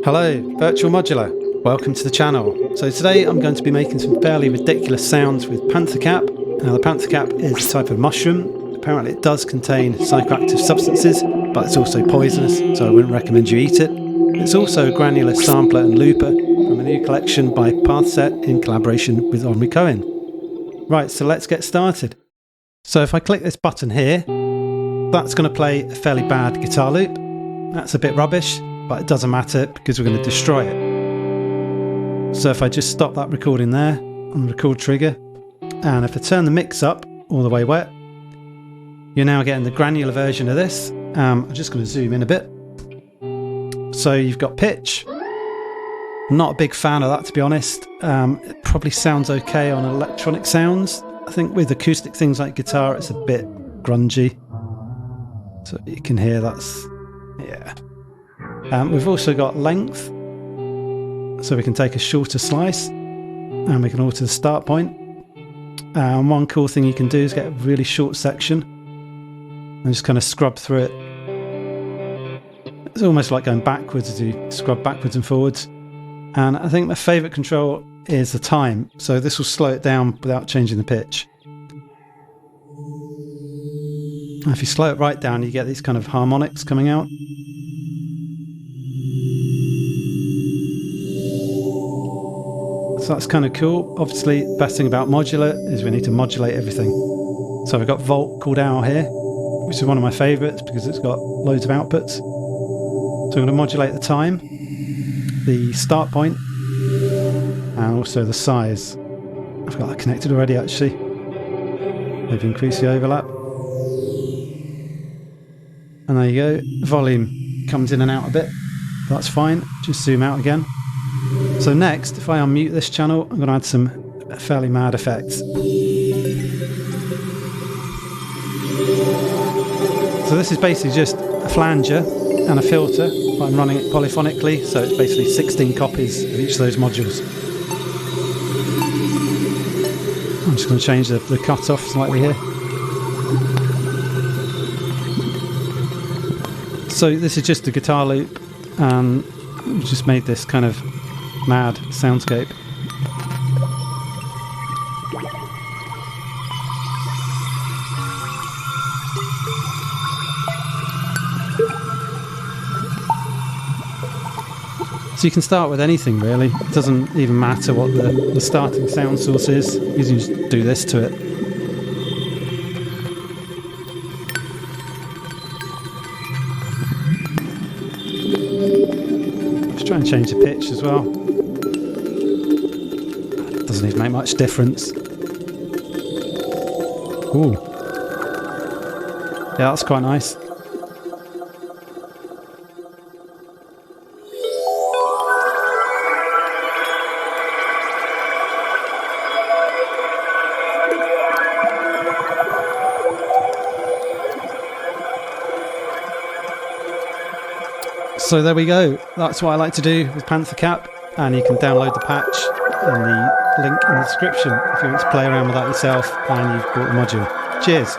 Hello, Virtual Modular. Welcome to the channel. So today I'm going to be making some fairly ridiculous sounds with Panther cap. Now the Panther cap is a type of mushroom. Apparently it does contain psychoactive substances, but it's also poisonous, so I wouldn't recommend you eat it. It's also a granular sampler and looper from a new collection by Panther in collaboration with Omri Cohen. Right, so let's get started. So if I click this button here, that's going to play a fairly bad guitar loop. That's a bit rubbish, but it doesn't matter because we're going to destroy it. So if I just stop that recording there on the record trigger, and if I turn the mix up all the way wet, you're now getting the granular version of this. I'm just going to zoom in a bit. So you've got pitch. I'm not a big fan of that, to be honest. It probably sounds okay on electronic sounds. I think with acoustic things like guitar, it's a bit grungy. So you can hear that's, yeah. We've also got length, so we can take a shorter slice and we can alter the start point. And one cool thing you can do is get a really short section and just kind of scrub through it. It's almost like going backwards as you scrub backwards and forwards. And I think my favourite control is the time, so this will slow it down without changing the pitch. And if you slow it right down, you get these kind of harmonics coming out. So that's kind of cool. Obviously, the best thing about modular is we need to modulate everything. So we've got Volt called out here, which is one of my favourites because it's got loads of outputs. So I'm going to modulate the time, the start point, and also the size. I've got that connected already actually. Maybe increase the overlap. And there you go. Volume comes in and out a bit. That's fine. Just zoom out again. So next, if I unmute this channel, I'm going to add some fairly mad effects. So this is basically just a flanger and a filter. I'm running it polyphonically, so it's basically 16 copies of each of those modules. I'm just going to change the cutoff slightly here. So this is just a guitar loop, and we just made this kind of mad soundscape. So you can start with anything really. It doesn't even matter what the starting sound source is. You can just do this to it. Try and change the pitch as well. Doesn't even make much difference. Ooh. Yeah, that's quite nice. So there we go. That's what I like to do with Panther cap, and you can download the patch in the link in the description if you want to play around with that yourself and you've bought the module. Cheers.